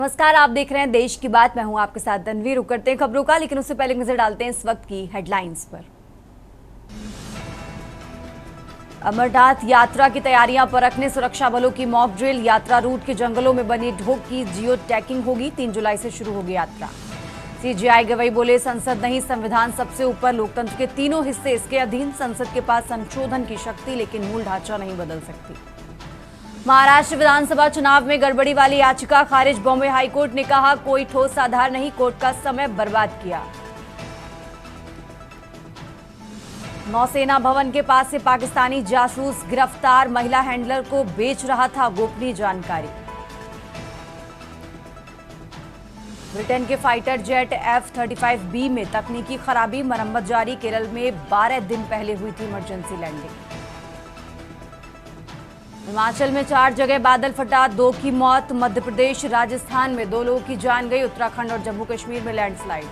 नमस्कार, आप देख रहे हैं देश की बात। मैं हूं आपके साथ तन्वीर। रुक करते हैं खबरों का, लेकिन उससे पहले नजर डालते हैं इस वक्त की हेडलाइंस पर। अमरनाथ यात्रा की तैयारियां परखने सुरक्षा बलों की मॉक ड्रिल। यात्रा रूट के जंगलों में बनी ढोक की जियो टैगिंग होगी। 3 जुलाई से शुरू होगी यात्रा। सीजेआई गवई बोले, संसद नहीं संविधान सबसे ऊपर, लोकतंत्र के तीनों हिस्से इसके अधीन। संसद के पास संशोधन की शक्ति, लेकिन मूल ढांचा नहीं बदल सकती। महाराष्ट्र विधानसभा चुनाव में गड़बड़ी वाली याचिका खारिज। बॉम्बे हाईकोर्ट ने कहा, कोई ठोस आधार नहीं, कोर्ट का समय बर्बाद किया। नौसेना भवन के पास से पाकिस्तानी जासूस गिरफ्तार। महिला हैंडलर को बेच रहा था गोपनीय जानकारी। ब्रिटेन के फाइटर जेट F-35B में तकनीकी खराबी, मरम्मत जारी। केरल में 12 दिन पहले हुई थी इमरजेंसी लैंडिंग। हिमाचल में 4 जगह बादल फटा, 2 की मौत। मध्य प्रदेश राजस्थान में 2 लोगों की जान गई। उत्तराखंड और जम्मू कश्मीर में लैंडस्लाइड।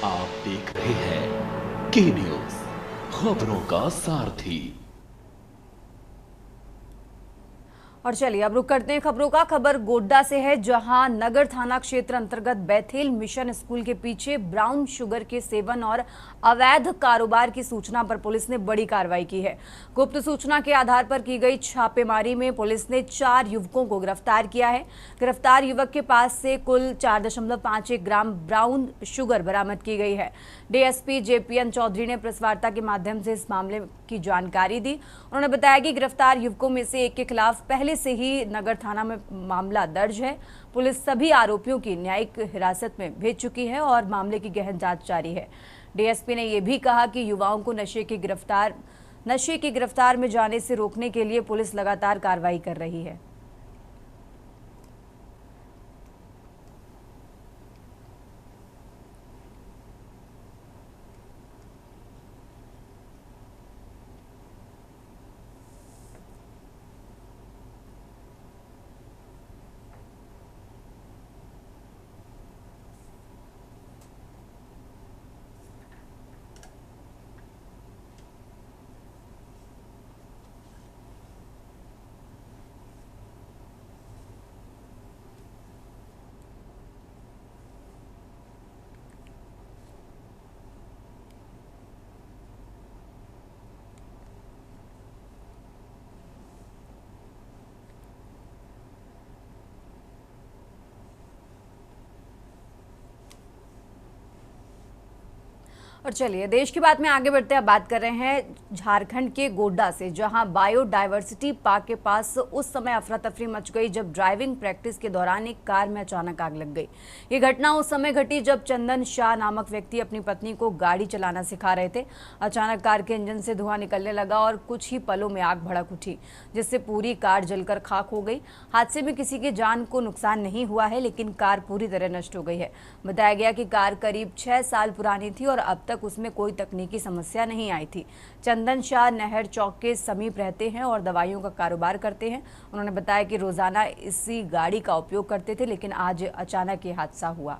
आप देख रहे हैं के न्यूज, खबरों का सारथी। और चलिए अब रुक करते हैं खबरों का। खबर गोड्डा से है, जहां नगर थाना क्षेत्र अंतर्गत बैथेल मिशन स्कूल के पीछे ब्राउन शुगर के सेवन और अवैध कारोबार की सूचना पर पुलिस ने बड़ी कार्रवाई की है। गुप्त सूचना के आधार पर की गई छापेमारी में पुलिस ने 4 युवकों को गिरफ्तार किया है। गिरफ्तार युवक के पास से कुल 4.51 ग्राम ब्राउन शुगर बरामद की गई है। डीएसपी जेपीएन चौधरी ने प्रेस वार्ता के माध्यम से इस मामले की जानकारी दी। उन्होंने बताया कि गिरफ्तार युवकों में से एक के खिलाफ पहले से ही नगर थाना में मामला दर्ज है। पुलिस सभी आरोपियों की न्यायिक हिरासत में भेज चुकी है और मामले की गहन जांच जारी है। डीएसपी ने यह भी कहा कि युवाओं को नशे की गिरफ्तार में जाने से रोकने के लिए पुलिस लगातार कार्रवाई कर रही है। और चलिए देश की बात में आगे बढ़ते हैं। बात कर रहे हैं झारखंड के गोड्डा से, जहां बायोडायवर्सिटी पार्क के पास उस समय अफरा तफरी मच गई जब ड्राइविंग प्रैक्टिस के दौरान एक कार में अचानक आग लग गई। ये घटना उस समय घटी जब चंदन शाह नामक व्यक्ति अपनी पत्नी को गाड़ी चलाना सिखा रहे थे। अचानक कार के इंजन से धुआं निकलने लगा और कुछ ही पलों में आग भड़क उठी, जिससे पूरी कार जलकर खाक हो गई। हादसे में किसी की जान को नुकसान नहीं हुआ है, लेकिन कार पूरी तरह नष्ट हो गई है। बताया गया कि कार करीब 6 साल पुरानी थी और अब तक उसमें कोई तकनीकी समस्या नहीं आई थी। चंदन शाह नहर चौक के समीप रहते हैं और दवाइयों का कारोबार करते हैं। उन्होंने बताया कि रोजाना इसी गाड़ी का उपयोग करते थे, लेकिन आज अचानक ये हादसा हुआ।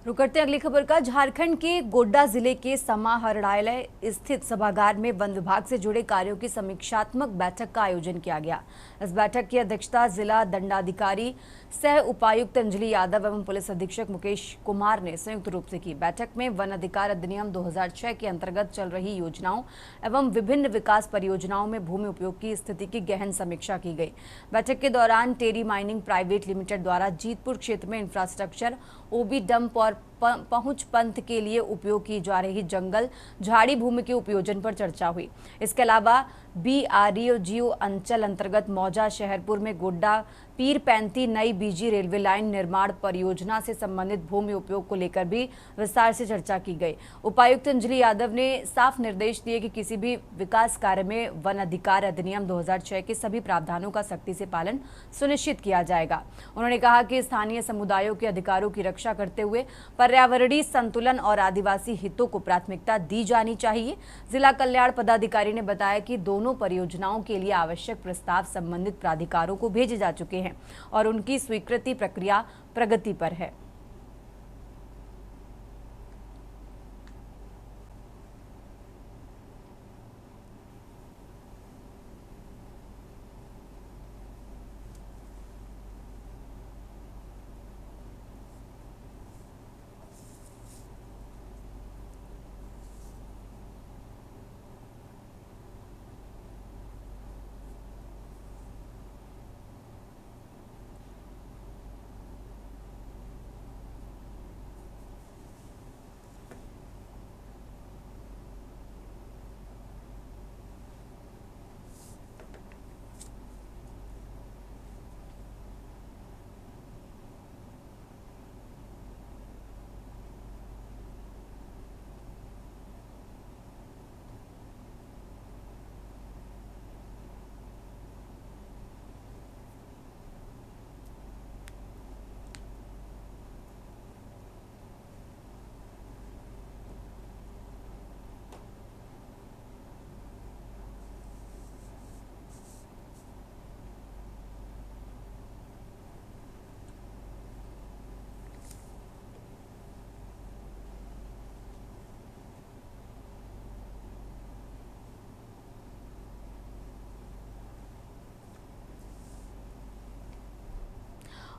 रुक करते हैं अगली खबर का। झारखंड के गोड्डा जिले के समाहरणालय स्थित सभागार में वन विभाग से जुड़े कार्यों की समीक्षात्मक बैठक का आयोजन किया गया। इस बैठक की अध्यक्षता जिला दंडाधिकारी सह उपायुक्त अंजलि यादव एवं पुलिस अधीक्षक मुकेश कुमार ने संयुक्त रूप से की। बैठक में वन अधिकार अधिनियम 2006 के अंतर्गत चल रही योजनाओं एवं विभिन्न विकास परियोजनाओं में भूमि उपयोग की स्थिति की गहन समीक्षा की गई। बैठक के दौरान टेरी माइनिंग प्राइवेट लिमिटेड द्वारा जीतपुर क्षेत्र में इंफ्रास्ट्रक्चर, ओबी डंप और पहुंच पंथ के लिए उपयोग की जा रही जंगल झाड़ी भूमि के उपयोजन पर चर्चा हुई। इसके अलावा BREO अंचल अंतर्गत मौजा शहरपुर में गोड्डा पीर पैंती नई बीजी रेलवे लाइन निर्माण परियोजना से संबंधित भूमि उपयोग को लेकर भी विस्तार से चर्चा की गई। उपायुक्त अंजलि यादव ने साफ निर्देश दिए कि किसी भी विकास कार्य में वन अधिकार अधिनियम 2006 के सभी प्रावधानों का सख्ती से पालन सुनिश्चित किया जाएगा। उन्होंने कहा कि स्थानीय समुदायों के अधिकारों की रक्षा करते हुए पर्यावरणीय संतुलन और आदिवासी हितों को प्राथमिकता दी जानी चाहिए। जिला कल्याण पदाधिकारी ने बताया कि दोनों परियोजनाओं के लिए आवश्यक प्रस्ताव संबंधित प्राधिकारों को भेजे जा चुके हैं और उनकी स्वीकृति प्रक्रिया प्रगति पर है।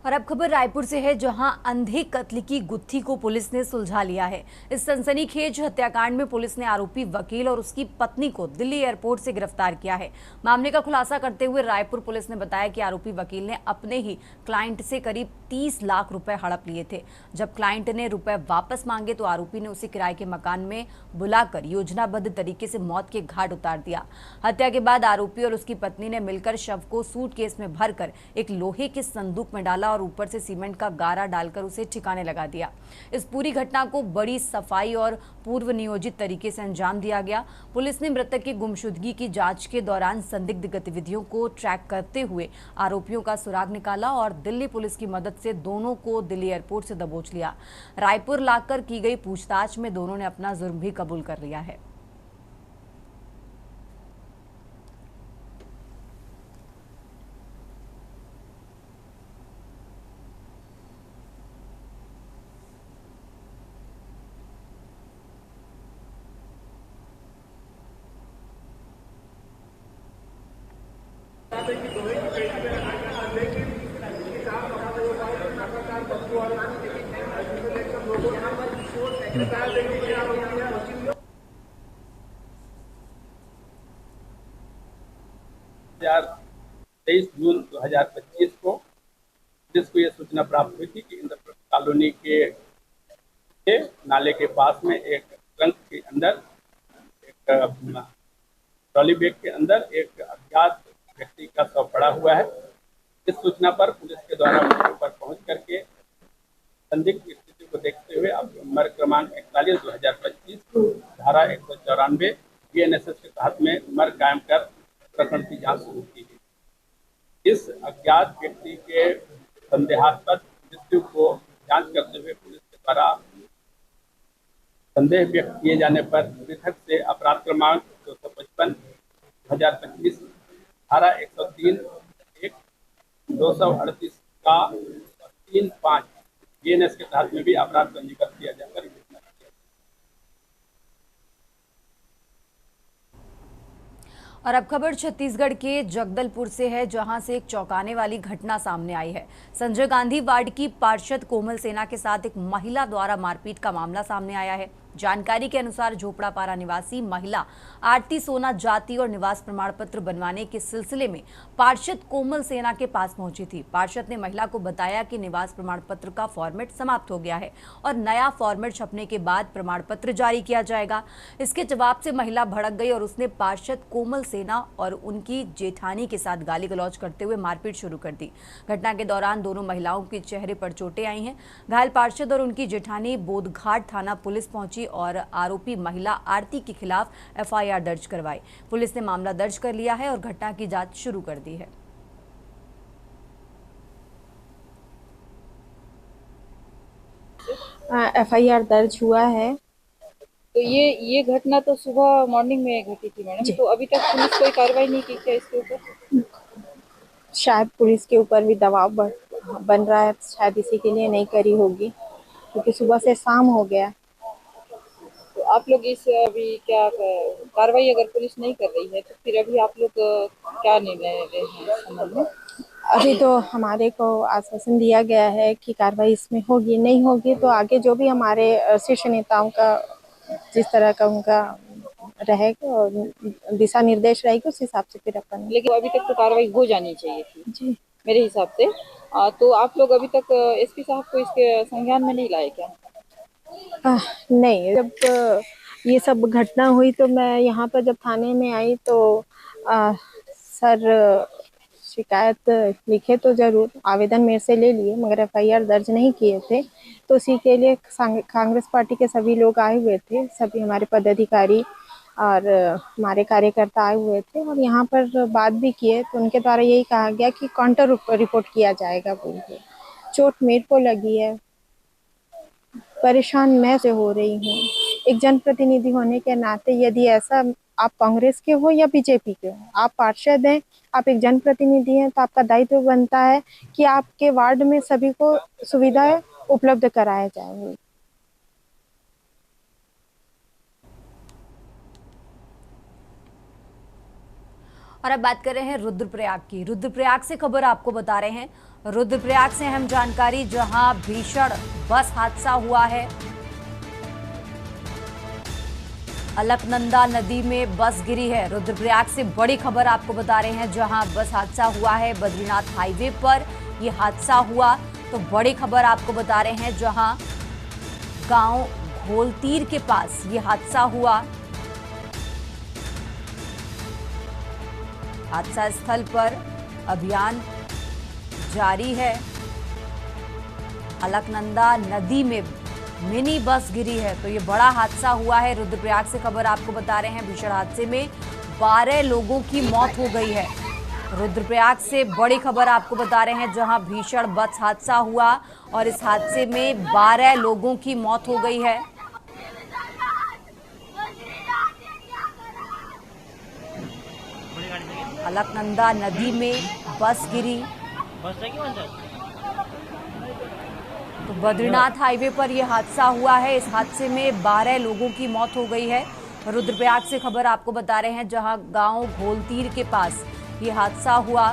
और अब खबर रायपुर से है, जहां अंधे कत्ल की गुत्थी को पुलिस ने सुलझा लिया है। इस सनसनीखेज हत्याकांड में पुलिस ने आरोपी वकील और उसकी पत्नी को दिल्ली एयरपोर्ट से गिरफ्तार किया है। मामले का खुलासा करते हुए रायपुर पुलिस ने बताया कि आरोपी वकील ने अपने ही क्लाइंट से करीब 30 लाख रुपए हड़प लिए थे। जब क्लाइंट ने रुपए वापस मांगे तो आरोपी ने उसे किराए के मकान में बुलाकर योजनाबद्ध तरीके से मौत के घाट उतार दिया। हत्या के बाद आरोपी और उसकी पत्नी ने मिलकर शव को सूटकेस में भरकर एक लोहे के संदूक में डाला और ऊपर से सीमेंट का गारा डालकर उसे ठिकाने लगा दिया। इस पूरी घटना को बड़ी सफाई और पूर्व नियोजित तरीके से अंजाम दिया गया। पुलिस ने मृतक की गुमशुदगी की जांच के दौरान संदिग्ध गतिविधियों को ट्रैक करते हुए आरोपियों का सुराग निकाला और दिल्ली पुलिस की मदद से दोनों को दिल्ली एयरपोर्ट से दबोच लिया। रायपुर लाकर की गई पूछताछ में दोनों ने अपना जुर्म भी कबूल कर लिया है। तेईस जून 2025 को पुलिस को यह सूचना प्राप्त हुई थी कि इंद्रप्रस्थ कॉलोनी के नाले के पास में एक ट्रंक के अंदर एक ट्रॉली बैग के अंदर एक अज्ञात व्यक्ति का शव पड़ा हुआ है। इस सूचना पर पुलिस के द्वारा मौके पर पहुंच करके संदिग्ध स्थिति को देखते हुए मर्ग क्रमांक 41/2025 धारा 194 BNSS के तहत में मर्ग कायम कर प्रकरण की जांच शुरू की गई। इस अज्ञात व्यक्ति के संदेहास्पद मृत्यु को जांच करते हुए पुलिस के द्वारा संदेह व्यक्त किए जाने पर मृतक से अपराध क्रमांक 255/2025 धारा 103 1 238 का 3-5 बीएनएस के तहत में भी अपराध पंजीकृत किया जाएगा। और अब खबर छत्तीसगढ़ के जगदलपुर से है, जहां से एक चौंकाने वाली घटना सामने आई है। संजय गांधी वार्ड की पार्षद कोमल सेना के साथ एक महिला द्वारा मारपीट का मामला सामने आया है। जानकारी के अनुसार झोपड़ापारा निवासी महिला आरती सोना जाति और निवास प्रमाण पत्र बनवाने के सिलसिले में पार्षद कोमल सेना के पास पहुंची थी। पार्षद ने महिला को बताया कि निवास प्रमाण पत्र का फॉर्मेट समाप्त हो गया है और नया फॉर्मेट छपने के बाद प्रमाण पत्र जारी किया जाएगा। इसके जवाब से महिला भड़क गई और उसने पार्षद कोमल सेना और उनकी जेठानी के साथ गाली गलौज करते हुए मारपीट शुरू कर दी। घटना के दौरान दोनों महिलाओं के चेहरे पर चोटें आई हैं। घायल पार्षद और उनकी जेठानी बोधघाट थाना पुलिस पहुंची और आरोपी महिला आरती के खिलाफ एफआईआर दर्ज करवाई। पुलिस ने मामला दर्ज कर लिया है और घटना की जांच शुरू कर दी है। एफआईआर दर्ज हुआ है। तो ये घटना तो सुबह मॉर्निंग में घटी थी मैडम, तो अभी तक पुलिस कोई कार्रवाई नहीं की क्या इसके ऊपर? शायद पुलिस के ऊपर भी दबाव बन रहा है, शायद इसी के लिए नहीं करी होगी, क्योंकि सुबह से शाम हो गया। तो आप लोग इस अभी क्या कार्रवाई अगर पुलिस नहीं कर रही है तो फिर अभी आप लोग क्या निर्णय ले रहे हैं इस संबंध में? अभी तो हमारे को आश्वासन दिया गया है कि कार्रवाई इसमें होगी, नहीं होगी तो आगे जो भी हमारे शीर्ष नेताओं का जिस तरह का उनका रहेगा और दिशा निर्देश रहेगी उस हिसाब से फिर अपन। लेकिन अभी तक तो कार्रवाई हो जानी चाहिए थी जी मेरे हिसाब से। तो आप लोग अभी तक एसपी साहब को इसके संज्ञान में नहीं लाए क्या? नहीं, जब ये सब घटना हुई तो मैं यहाँ पर जब थाने में आई तो सर शिकायत लिखे तो जरूर, आवेदन मेरे से ले लिए, मगर एफआईआर दर्ज नहीं किए थे। तो उसी के लिए कांग्रेस पार्टी के सभी लोग आए हुए थे, सभी हमारे पदाधिकारी और हमारे कार्यकर्ता आए हुए थे और यहाँ पर बात भी किए। तो उनके द्वारा यही कहा गया कि काउंटर रिपोर्ट किया जाएगा बोल के। चोट मेरे को लगी है, परेशान मैं से हो रही हूँ। एक जनप्रतिनिधि होने के नाते यदि ऐसा, आप कांग्रेस के हो या बीजेपी के हो, आप पार्षद हैं, आप एक जनप्रतिनिधि हैं, तो आपका दायित्व बनता है कि आपके वार्ड में सभी को सुविधाएं उपलब्ध कराया जाए। और अब बात कर रहे हैं रुद्रप्रयाग की। रुद्रप्रयाग से खबर आपको बता रहे हैं। रुद्रप्रयाग से अहम जानकारी, जहां भीषण बस हादसा हुआ है। अलकनंदा नदी में बस गिरी है। रुद्रप्रयाग से बड़ी खबर आपको बता रहे हैं, जहां बस हादसा हुआ है बद्रीनाथ हाईवे पर ये हादसा हुआ। तो बड़ी खबर आपको बता रहे हैं, जहां गांव घोलतीर के पास ये हादसा हुआ। हादसा स्थल पर अभियान जारी है। अलकनंदा नदी में मिनी बस गिरी है, तो ये बड़ा हादसा हुआ है। रुद्रप्रयाग से खबर आपको बता रहे हैं, भीषण हादसे में 12 लोगों की मौत हो गई है। रुद्रप्रयाग से बड़ी खबर आपको बता रहे हैं, जहां भीषण बस हादसा हुआ और इस हादसे में 12 लोगों की मौत हो गई है। अलकनंदा नदी में बस गिरी। तो बद्रीनाथ हाईवे पर यह हादसा हुआ है। इस हादसे में 12 लोगों की मौत हो गई है। रुद्रप्रयाग से खबर आपको बता रहे हैं, जहां गांव घोलतीर के पास यह हादसा हुआ।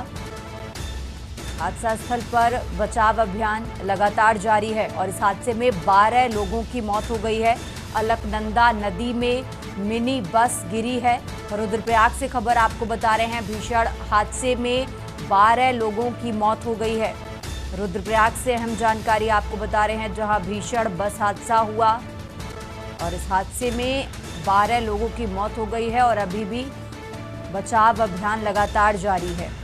हादसा स्थल पर बचाव अभियान लगातार जारी है और इस हादसे में 12 लोगों की मौत हो गई है। अलकनंदा नदी में मिनी बस गिरी है। रुद्रप्रयाग से खबर आपको बता रहे हैं, भीषण हादसे में 12 लोगों की मौत हो गई है। रुद्रप्रयाग से अहम जानकारी आपको बता रहे हैं, जहां भीषण बस हादसा हुआ और इस हादसे में 12 लोगों की मौत हो गई है और अभी भी बचाव अभियान लगातार जारी है।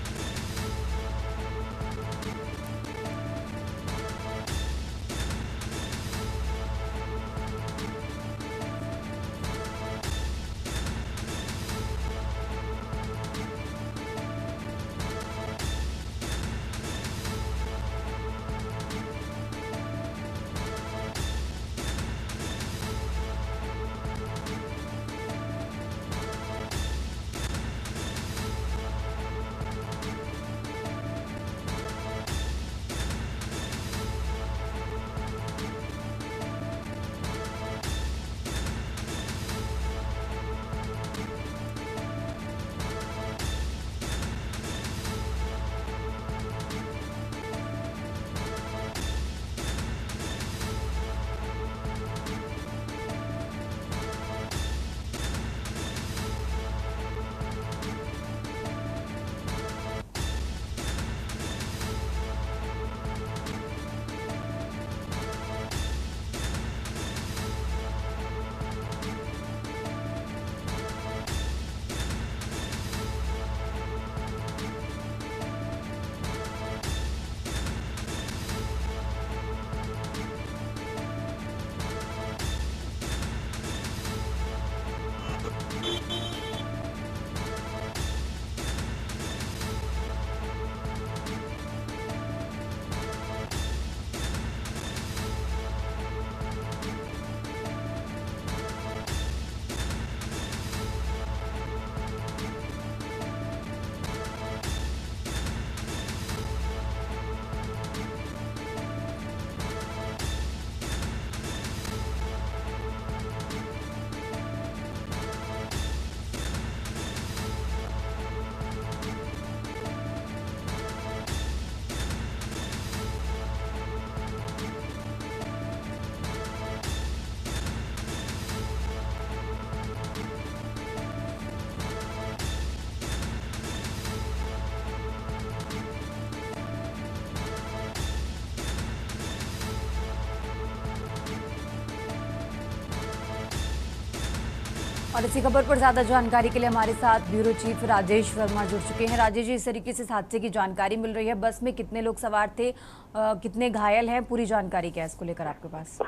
और इसी खबर पर ज्यादा जानकारी के लिए हमारे साथ ब्यूरो चीफ राजेश वर्मा जुड़ चुके हैं। राजेश जी, इस तरीके से इस हादसे की जानकारी मिल रही है, बस में कितने लोग सवार थे, कितने घायल हैं, पूरी जानकारी क्या है इसको लेकर आपके पास?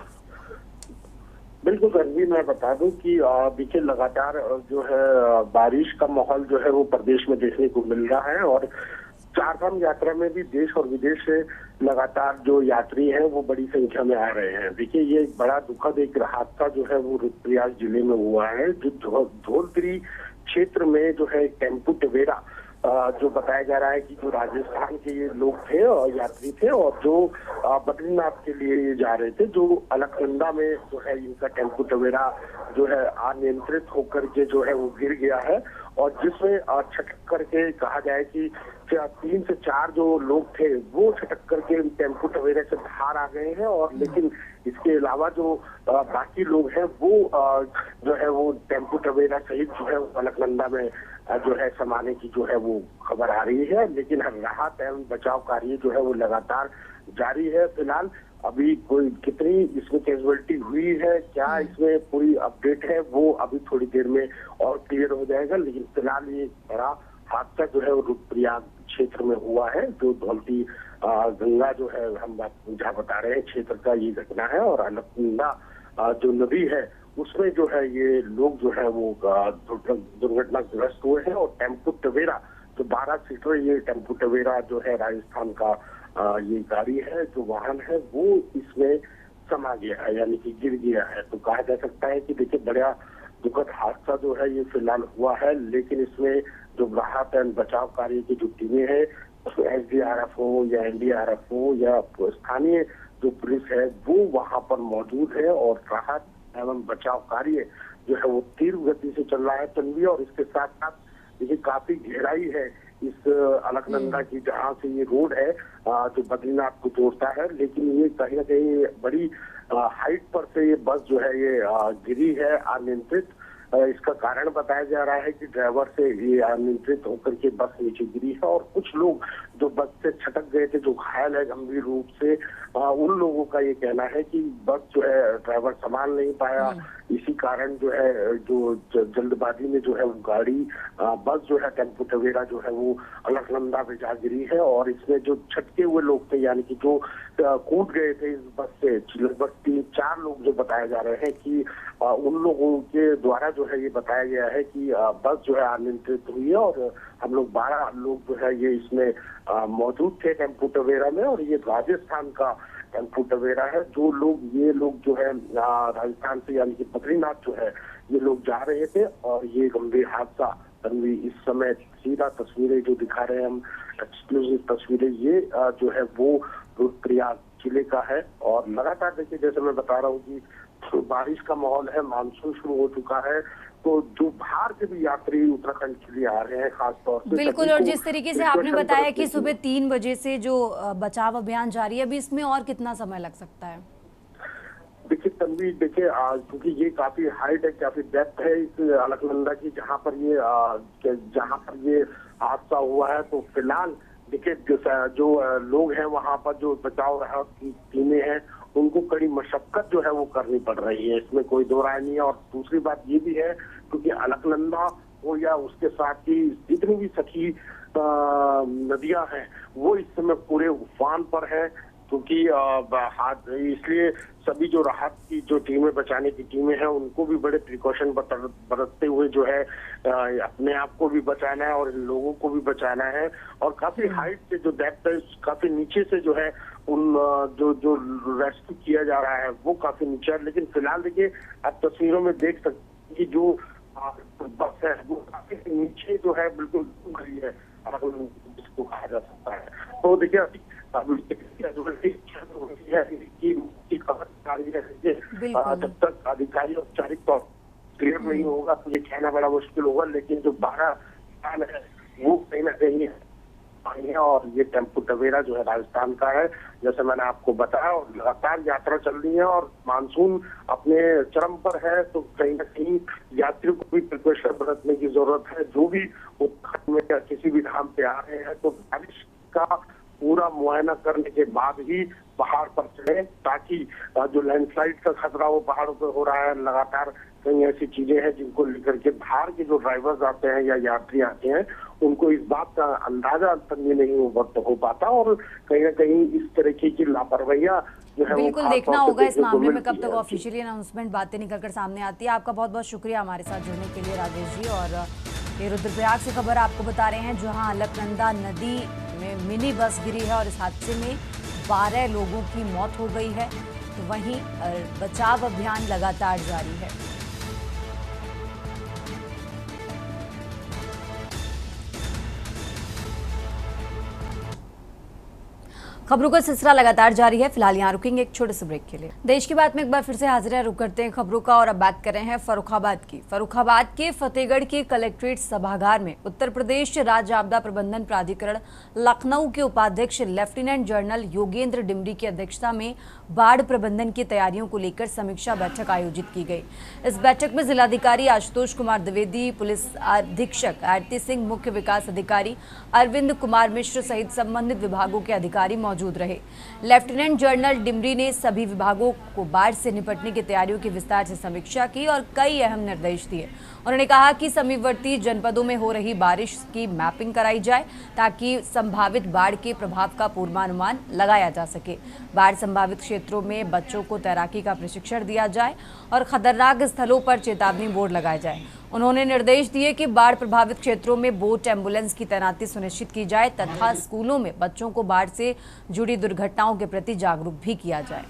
बिल्कुल रणवीर, मैं बता दूं कि देखिए लगातार जो है बारिश का माहौल जो है वो प्रदेश में देखने को मिल रहा है और चारधाम यात्रा में भी देश और विदेश से लगातार जो यात्री हैं वो बड़ी संख्या में आ रहे हैं। देखिए ये एक बड़ा दुखद एक हादसा जो है वो रुद्रप्रयाग जिले में हुआ है, जो धौलगिरी क्षेत्र में जो है टेम्पू टवेरा जो बताया जा रहा है कि जो राजस्थान के ये लोग थे और यात्री थे और जो बद्रीनाथ के लिए ये जा रहे थे, जो अलकनंदा में जो है इनका टेम्पू टवेरा जो है अनियंत्रित होकर के जो है वो गिर गया है और जिसमें छटक करके कहा जाए कि 3 से 4 जो लोग थे वो छटक करके टेम्पू टवेरे से बाहर आ गए हैं और लेकिन इसके अलावा जो बाकी लोग हैं वो जो है वो टेम्पू टवेरा सहित जो है अलकनंदा में जो है समाने की जो है वो खबर आ रही है। लेकिन राहत एवं बचाव कार्य जो है वो लगातार जारी है। फिलहाल अभी कोई कितनी इसमें कैजुअलिटी हुई है, क्या इसमें पूरी अपडेट है, वो अभी थोड़ी देर में और क्लियर हो जाएगा। लेकिन फिलहाल ये बड़ा हादसा जो है वो रुद्रप्रयाग क्षेत्र में हुआ है, जो धौलती गंगा जो है हम जहाँ बता रहे हैं क्षेत्र का ये घटना है और अलकनंदा जो नदी है उसमें जो है ये लोग जो है वो दुर्घटनाग्रस्त हुए हैं और टेम्पू टवेरा जो 12 सीटर ये टेम्पू टवेरा जो है राजस्थान का ये गाड़ी है, जो वाहन है वो इसमें समा गया है यानी कि गिर गया है। तो कहा जा सकता है कि देखिए बड़ा दुखद हादसा जो है ये फिलहाल हुआ है, लेकिन इसमें जो राहत एवं बचाव कार्य की जो टीमें हैं SDRF हो या NDRF हो या स्थानीय जो पुलिस है वो वहां पर मौजूद है और राहत एवं बचाव कार्य जो है वो तीव्र गति से चल रहा है तन्वी। और इसके साथ साथ देखिए काफी गहराई है इस अलकनंदा की, जहाँ से ये रोड है जो बद्रीनाथ को जोड़ता है, लेकिन ये कहीं ना कहीं बड़ी हाइट पर से ये बस जो है ये गिरी है अनियंत्रित। इसका कारण बताया जा रहा है कि ड्राइवर से ये अनियंत्रित होकर के बस नीचे गिरी है और कुछ लोग जो बस से छटक गए थे, जो घायल है गंभीर रूप से, उन लोगों का ये कहना है कि बस जो है ड्राइवर संभाल नहीं पाया, इसी कारण जो है जो जल्दबाजी में जो है वो गाड़ी बस जो है टेम्पू टवेरा जो है वो अलकनंदा में जा गिरी है। और इसमें जो छटके हुए लोग थे यानी कि जो कूद गए थे इस बस से, लगभग 3-4 लोग जो बताए जा रहे हैं कि उन लोगों के द्वारा जो है ये बताया गया है कि बस जो है अनियंत्रित हुई है और हम लोग 12 लोग जो है ये इसमें मौजूद थे टेम्पू टवेरा में और ये राजस्थान का टेम्पू टवेरा है। ये लोग जो है राजस्थान से यानी कि बद्रीनाथ जो है ये लोग जा रहे थे और ये गंभीर हादसा तन्वी इस समय सीधा तस्वीरें जो दिखा रहे हैं हम एक्सक्लूसिव तस्वीरें, ये जो है वो रुद्रप्रयाग जिले का है। और लगातार देखिए जैसे मैं बता रहा हूँ कि तो बारिश का माहौल है, मानसून शुरू हो चुका है, तो जो बाहर से भी यात्री उत्तराखंड के लिए आ रहे हैं खासतौर से बिल्कुल। और जिस तरीके से आपने बताया कि सुबह 3 बजे से जो बचाव अभियान जारी है, अभी इसमें और कितना समय लग सकता है? देखिए तन्वी, देखिए क्योंकि ये काफी हाइट है, काफी डेप्थ है इस अलकनंदा की जहाँ पर ये हादसा हुआ है, तो फिलहाल देखिए जो लोग हैं वहाँ पर जो बचाव राहत की टीमें हैं उनको कड़ी मशक्कत जो है वो करनी पड़ रही है, इसमें कोई दो राय नहीं है। और दूसरी बात ये भी है क्योंकि अलकनंदा हो या उसके साथ ही जितनी भी सखी नदियां हैं वो इस समय पूरे उफान पर है, क्योंकि इसलिए सभी जो राहत की जो टीमें, बचाने की टीमें हैं, उनको भी बड़े प्रिकॉशन बरतते हुए जो है अपने आप को भी बचाना है और लोगों को भी बचाना है। और काफी हाइट से जो डेप्थ है, काफी नीचे से जो है उन जो रेस्क्यू किया जा रहा है वो काफी नीचे है। लेकिन फिलहाल देखिए आप तस्वीरों में देख सकते हैं कि जो बस है वो काफी नीचे जो है बिल्कुल गई है, जिसको कहा जा सकता है। तो देखिए जब तक अधिकारी औपचारिक तौर क्लियर नहीं होगा तो ये कहना बड़ा मुश्किल होगा, लेकिन जो 12 स्थान है वो कहीं ना कहीं है और ये टेम्पू टवेरा जो है राजस्थान का है, जैसे मैंने आपको बताया। और लगातार यात्रा चल रही है और मानसून अपने चरम पर है, तो कहीं ना कहीं यात्रियों को भी प्रिकॉशन बरतने की जरूरत है। जो भी उत्तराखंड में या किसी भी धाम पे आ रहे हैं तो बारिश का पूरा मुआयना करने के बाद ही पहाड़ पर चढ़े, ताकि जो लैंडस्लाइड का खतरा वो पहाड़ों पे हो रहा है लगातार, कई ऐसी चीजें हैं जिनको लेकर के बाहर के जो ड्राइवर्स आते हैं या यात्री आते हैं उनको इस बात का अंदाजा तक भी नहीं हो पाता, और कहीं ना कहीं इस तरीके की लापरवाहियां जो है बिल्कुल देखना होगा इस मामले में कब तक ऑफिशियली अनाउंसमेंट बातें निकलकर सामने आती है। आपका बहुत बहुत शुक्रिया हमारे साथ जुड़ने के लिए राजेश जी। और ये रुद्रप्रयाग से खबर आपको बता रहे हैं, जहां अलकनंदा नदी में मिनी बस गिरी है और इस हादसे में 12 लोगों की मौत हो गई है, तो वहीं बचाव अभियान लगातार जारी है। खबरों का सिलसिला लगातार जारी है। फिलहाल यहाँ रुकेंगे एक छोटे से ब्रेक के लिए। देश की बात में एक बार फिर से हाजिर है, रुक करते हैं खबरों का और अब बात कर रहे हैं फर्रुखाबाद की। फर्रुखाबाद के फतेहगढ़ के कलेक्ट्रेट सभागार में उत्तर प्रदेश राज्य आपदा प्रबंधन प्राधिकरण लखनऊ के उपाध्यक्ष लेफ्टिनेंट जनरल योगेंद्र डिमरी की अध्यक्षता में बाढ़ प्रबंधन की तैयारियों को लेकर समीक्षा बैठक आयोजित की गई। इस बैठक में जिलाधिकारी आशुतोष कुमार द्विवेदी, पुलिस अधीक्षक आरती सिंह, मुख्य विकास अधिकारी अरविंद कुमार मिश्र सहित संबंधित विभागों के अधिकारी मौजूद रहे। लेफ्टिनेंट जनरल डिमरी ने सभी विभागों को बाढ़ से निपटने की तैयारियों की विस्तार से समीक्षा की और कई अहम निर्देश दिए। उन्होंने कहा कि समीपवर्ती जनपदों में हो रही बारिश की मैपिंग कराई जाए ताकि संभावित बाढ़ के प्रभाव का पूर्वानुमान लगाया जा सके। बाढ़ संभावित क्षेत्रों में बच्चों को तैराकी का प्रशिक्षण दिया जाए और खतरनाक स्थलों पर चेतावनी बोर्ड लगाए जाए। उन्होंने निर्देश दिए कि बाढ़ प्रभावित क्षेत्रों में बोट एम्बुलेंस की तैनाती सुनिश्चित की जाए तथा स्कूलों में बच्चों को बाढ़ से जुड़ी दुर्घटनाओं के प्रति जागरूक भी किया जाए।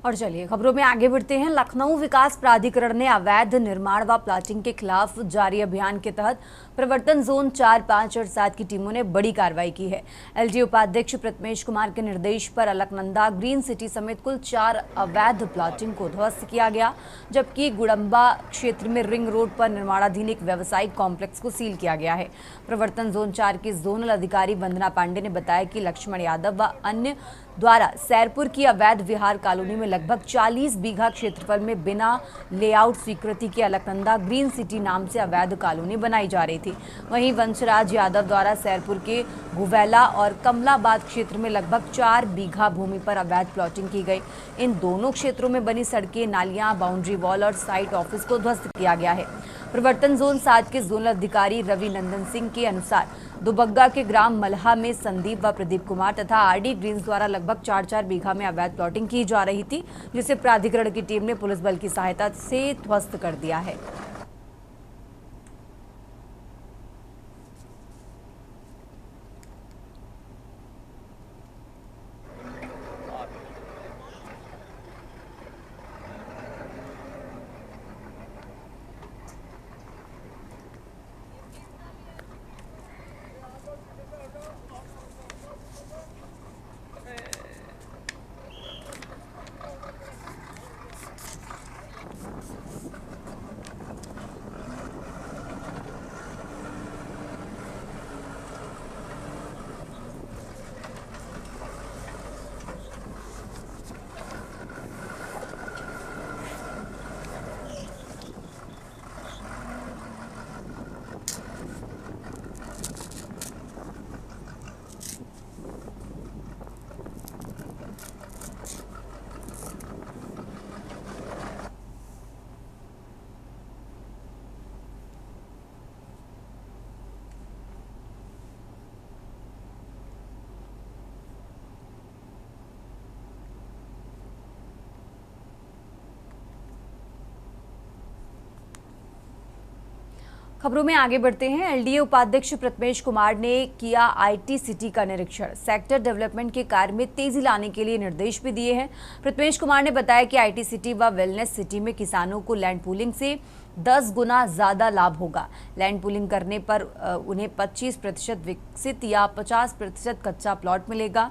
और चलिए खबरों में आगे बढ़ते हैं। लखनऊ विकास प्राधिकरण ने अवैध निर्माण व प्लाटिंग के खिलाफ जारी अभियान के तहत प्रवर्तन जोन 4, 5 और 7 की टीमों ने बड़ी कार्रवाई की है। एलजी उपाध्यक्ष प्रथमेश कुमार के निर्देश पर अलकनंदा, ग्रीन सिटी समेत कुल 4 अवैध प्लाटिंग को ध्वस्त किया गया, जबकि गुड़म्बा क्षेत्र में रिंग रोड पर निर्माणाधीन एक व्यावसायिक कॉम्प्लेक्स को सील किया गया है। प्रवर्तन जोन 4 की जोनल अधिकारी वंदना पांडे ने बताया कि लक्ष्मण यादव व अन्य द्वारा सैरपुर की अवैध विहार कॉलोनी में लगभग 40 बीघा क्षेत्रफल में बिना लेआउट स्वीकृति के अलकनंदा ग्रीन सिटी नाम से अवैध कॉलोनी बनाई जा रही थी। वहीं वंशराज यादव द्वारा सैरपुर के गुवैला और कमलाबाद क्षेत्र में लगभग 4 बीघा भूमि पर अवैध प्लॉटिंग की गई। इन दोनों क्षेत्रों में बनी सड़कें, नालियां, बाउंड्री वॉल और साइट ऑफिस को ध्वस्त किया गया है। प्रवर्तन जोन 7 के जोनल अधिकारी रवि नंदन सिंह के अनुसार दुबग्गा के ग्राम मल्हा में संदीप व प्रदीप कुमार तथा आरडी ग्रीन्स द्वारा लगभग 4-4 बीघा में अवैध प्लॉटिंग की जा रही थी, जिसे प्राधिकरण की टीम ने पुलिस बल की सहायता से ध्वस्त कर दिया है। खबरों में आगे बढ़ते हैं। एलडीए उपाध्यक्ष प्रथमेश कुमार ने किया आईटी सिटी का निरीक्षण। सेक्टर डेवलपमेंट के कार्य में तेजी लाने के लिए निर्देश भी दिए हैं। प्रथमेश कुमार ने बताया कि आईटी सिटी व वेलनेस सिटी में किसानों को लैंड पूलिंग से 10 गुना ज्यादा लाभ होगा। लैंड पूलिंग करने पर उन्हें 25% विकसित या 50% कच्चा प्लॉट मिलेगा।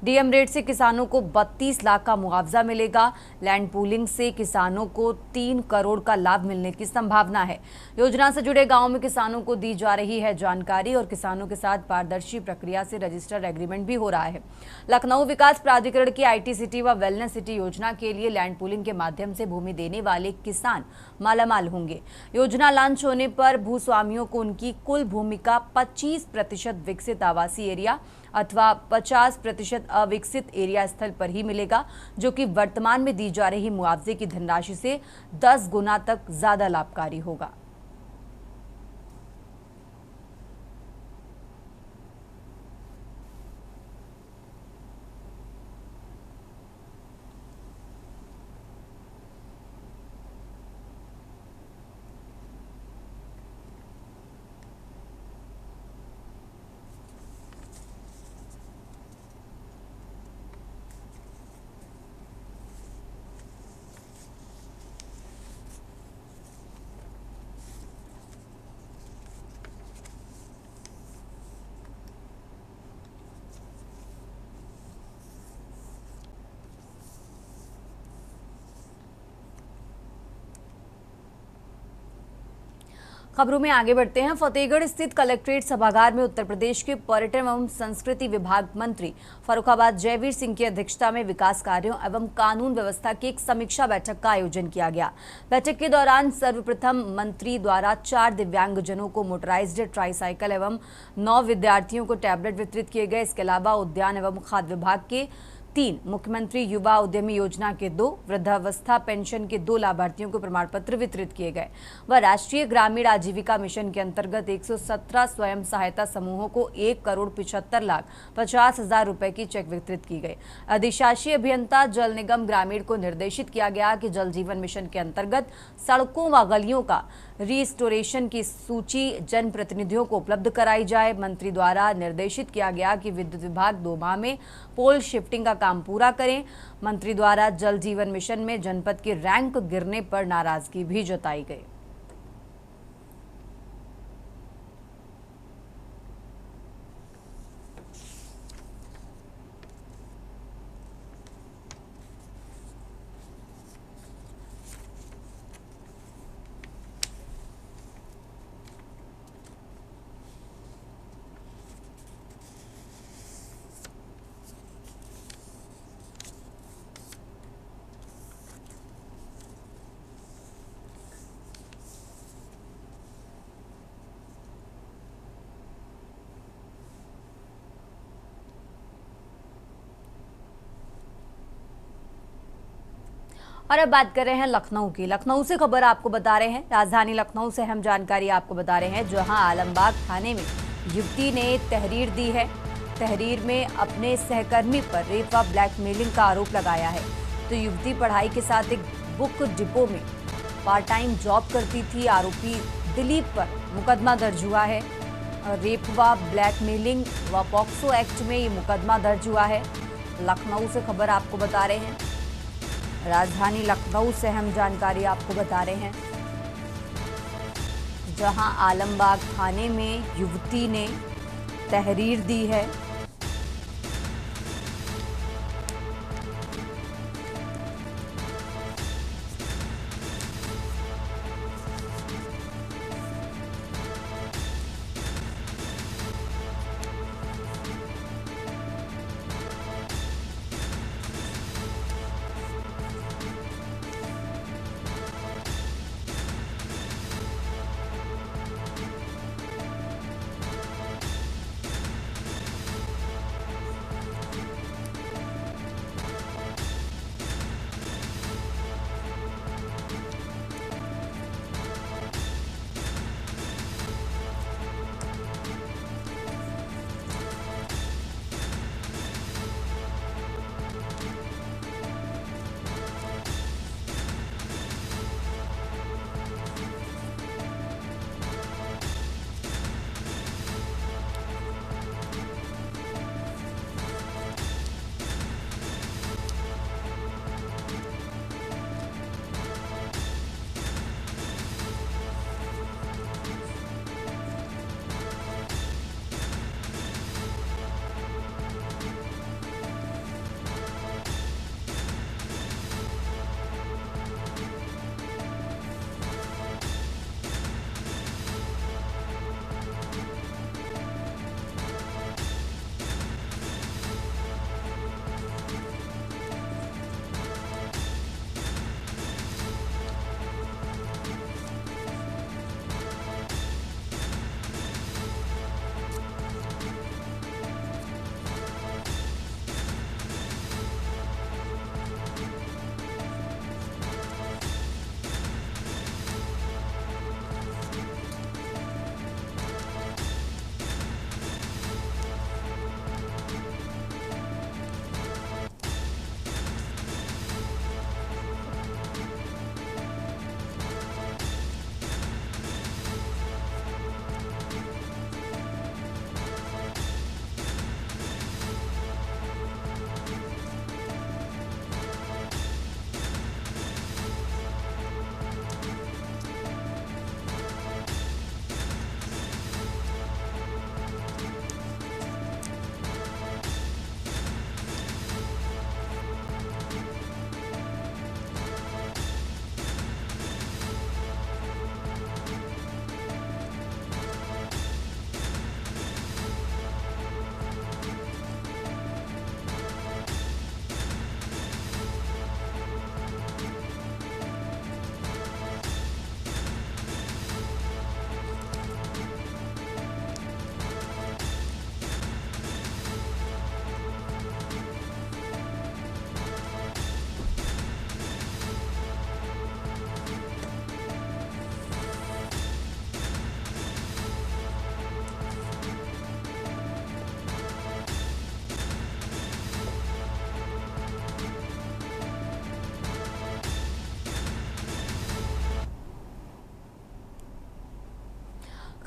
डीएम रेट से किसानों को 32 लाख का मुआवजा मिलेगा। लैंड पूलिंग से किसानों को 3 करोड़ का लाभ मिलने की संभावना है। योजना से जुड़े गांवों में किसानों को दी जा रही है जानकारी और किसानों के साथ पारदर्शी प्रक्रिया से रजिस्टर्ड एग्रीमेंट भी हो रहा है। लखनऊ विकास प्राधिकरण की आईटी सिटी व वेलनेस सिटी योजना के लिए लैंड पूलिंग के माध्यम से भूमि देने वाले किसान मालामाल होंगे। योजना लॉन्च होने पर भूस्वामियों को उनकी कुल भूमि का 25% विकसित आवासीय एरिया अथवा 50% अविकसित एरिया स्थल पर ही मिलेगा, जो कि वर्तमान में दी जा रही मुआवजे की धनराशि से 10 गुना तक ज्यादा लाभकारी होगा। खबरों में आगे बढ़ते हैं। फतेहगढ़ स्थित कलेक्ट्रेट सभागार में उत्तर प्रदेश के पर्यटन एवं संस्कृति विभाग मंत्री फर्रुखाबाद जयवीर सिंह की अध्यक्षता में विकास कार्यों एवं कानून व्यवस्था की एक समीक्षा बैठक का आयोजन किया गया। बैठक के दौरान सर्वप्रथम मंत्री द्वारा 4 दिव्यांगजनों को मोटराइज्ड ट्राईसाइकिल एवं 9 विद्यार्थियों को टैबलेट वितरित किए गए। इसके अलावा उद्यान एवं खाद्य विभाग के 3, मुख्यमंत्री युवा उद्यमी योजना के 2, वृद्धावस्था पेंशन के 2 लाभार्थियों को प्रमाण पत्र वितरित किए गए व राष्ट्रीय ग्रामीण आजीविका मिशन के अंतर्गत 117 स्वयं सहायता समूहों को 1,75,50,000 रुपए की चेक वितरित की गई। अधिशासी अभियंता जल निगम ग्रामीण को निर्देशित किया गया कि जल जीवन मिशन के अंतर्गत सड़कों व गलियों का रिस्टोरेशन की सूची जनप्रतिनिधियों को उपलब्ध कराई जाए। मंत्री द्वारा निर्देशित किया गया कि विद्युत विभाग 2 माह में पोल शिफ्टिंग का काम पूरा करें। मंत्री द्वारा जल जीवन मिशन में जनपद की रैंक गिरने पर नाराजगी भी जताई गई। और अब बात कर रहे हैं लखनऊ की। लखनऊ से खबर आपको बता रहे हैं, राजधानी लखनऊ से अहम जानकारी आपको बता रहे हैं, जहां आलमबाग थाने में युवती ने तहरीर दी है। तहरीर में अपने सहकर्मी पर रेप व ब्लैकमेलिंग का आरोप लगाया है। तो युवती पढ़ाई के साथ एक बुक डिपो में पार्ट टाइम जॉब करती थी। आरोपी दिलीप पर मुकदमा दर्ज हुआ है। रेप व ब्लैकमेलिंग व पॉक्सो एक्ट में ये मुकदमा दर्ज हुआ है। लखनऊ से खबर आपको बता रहे हैं, राजधानी लखनऊ से अहम जानकारी आपको बता रहे हैं, जहां आलमबाग थाने में युवती ने तहरीर दी है।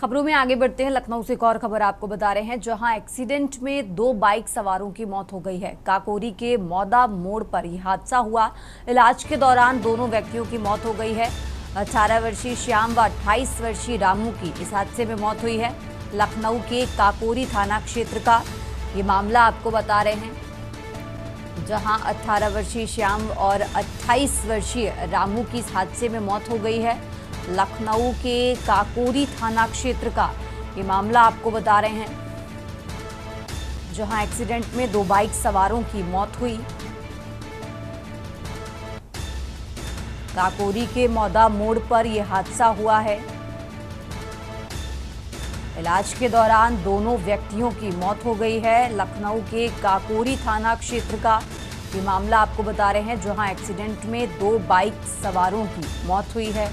खबरों में आगे बढ़ते हैं। लखनऊ से एक और खबर आपको बता रहे हैं, जहां एक्सीडेंट में 2 बाइक सवारों की मौत हो गई है। काकोरी के मौदा मोड़ पर यह हादसा हुआ। इलाज के दौरान दोनों व्यक्तियों की मौत हो गई है। 18 वर्षीय श्याम व 28 वर्षीय रामू की इस हादसे में मौत हुई है। लखनऊ के काकोरी थाना क्षेत्र का ये मामला आपको बता रहे हैं, जहां 18 वर्षीय श्याम और 28 वर्षीय रामू की इस हादसे में मौत हो गई है। लखनऊ के काकोरी थाना क्षेत्र का ये मामला आपको बता रहे हैं, जहां एक्सीडेंट में 2 बाइक सवारों की मौत हुई। काकोरी के मौदा मोड़ पर यह हादसा हुआ है। इलाज के दौरान दोनों व्यक्तियों की मौत हो गई है। लखनऊ के काकोरी थाना क्षेत्र का ये मामला आपको बता रहे हैं, जहां एक्सीडेंट में 2 बाइक सवारों की मौत हुई है।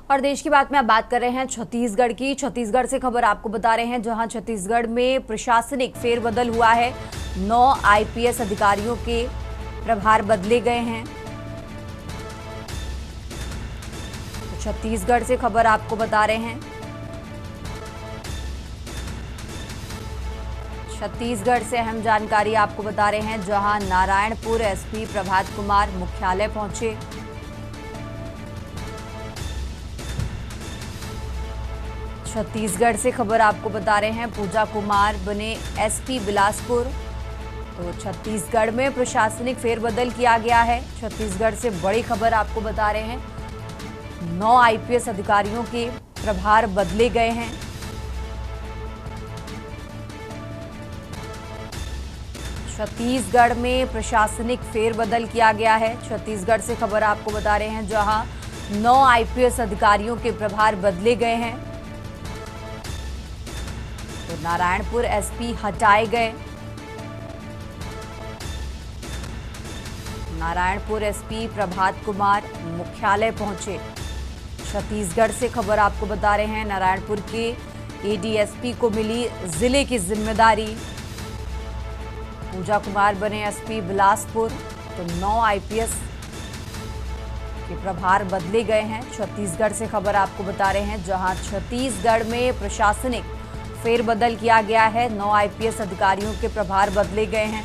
और देश की बात में अब बात कर रहे हैं छत्तीसगढ़ की। छत्तीसगढ़ से खबर आपको बता रहे हैं, जहां छत्तीसगढ़ में प्रशासनिक फेरबदल हुआ है। 9 आईपीएस अधिकारियों के प्रभार बदले गए हैं। तो छत्तीसगढ़ से खबर आपको बता रहे हैं, छत्तीसगढ़ से अहम जानकारी आपको बता रहे हैं, जहां नारायणपुर एसपी प्रभात कुमार मुख्यालय पहुंचे। छत्तीसगढ़ से खबर आपको बता रहे हैं, पूजा कुमार बने एसपी बिलासपुर। तो छत्तीसगढ़ में प्रशासनिक फेरबदल किया गया है। छत्तीसगढ़ से बड़ी खबर आपको बता रहे हैं, 9 आईपीएस अधिकारियों के प्रभार बदले गए हैं। छत्तीसगढ़ में प्रशासनिक फेरबदल किया गया है। छत्तीसगढ़ से खबर आपको बता रहे हैं, जहां 9 आईपीएस अधिकारियों के प्रभार बदले गए हैं। तो नारायणपुर एसपी हटाए गए। नारायणपुर एसपी प्रभात कुमार मुख्यालय पहुंचे। छत्तीसगढ़ से खबर आपको बता रहे हैं, नारायणपुर के एडीएसपी को मिली जिले की जिम्मेदारी। पूजा कुमार बने एसपी बिलासपुर। तो 9 आईपीएस के प्रभार बदले गए हैं। छत्तीसगढ़ से खबर आपको बता रहे हैं, जहां छत्तीसगढ़ में प्रशासनिक फेरबदल किया गया है। 9 आईपीएस अधिकारियों के प्रभार बदले गए हैं।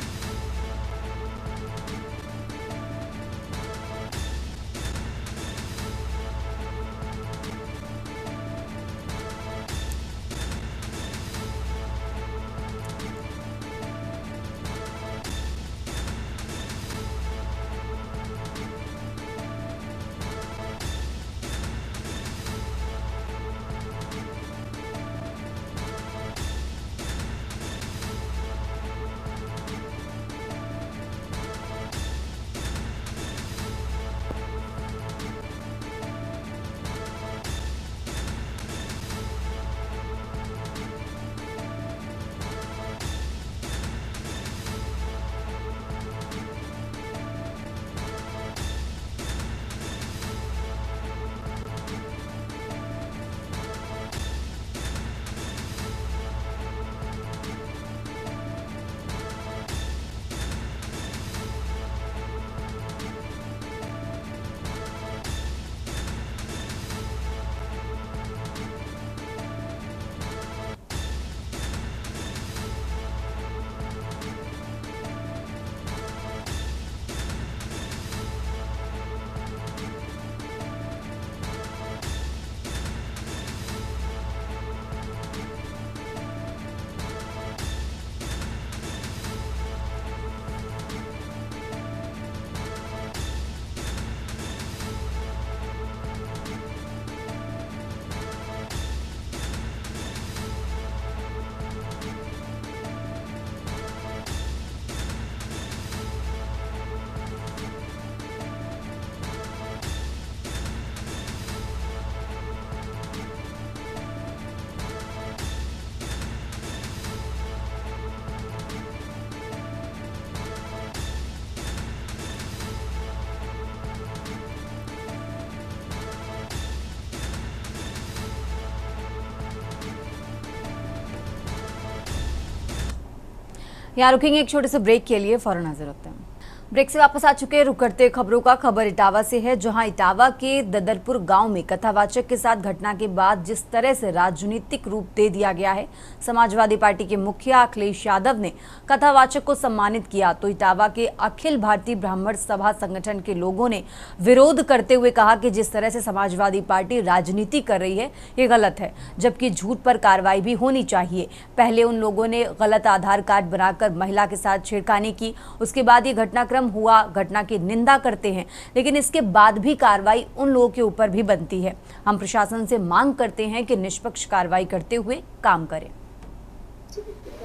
यहाँ रुकेंगे एक छोटे से ब्रेक के लिए, फौरन हाजिर होते हैं। ब्रेक से वापस आ चुके हैं। रुक करते खबरों का। खबर इटावा से है, जहां इटावा के ददरपुर गांव में कथावाचक के साथ घटना के बाद जिस तरह से राजनीतिक रूप दे दिया गया है, समाजवादी पार्टी के मुखिया अखिलेश यादव ने कथावाचक को सम्मानित किया तो इटावा के अखिल भारतीय ब्राह्मण सभा संगठन के लोगों ने विरोध करते हुए कहा कि जिस तरह से समाजवादी पार्टी राजनीति कर रही है ये गलत है, जबकि झूठ पर कार्रवाई भी होनी चाहिए। पहले उन लोगों ने गलत आधार कार्ड बनाकर महिला के साथ छेड़खानी की, उसके बाद ये घटनाक्रम हुआ। घटना की निंदा करते हैं, लेकिन इसके बाद भी कार्रवाई उन लोगों के ऊपर भी बनती है। हम प्रशासन से मांग करते हैं कि निष्पक्ष कार्रवाई करते हुए काम करें।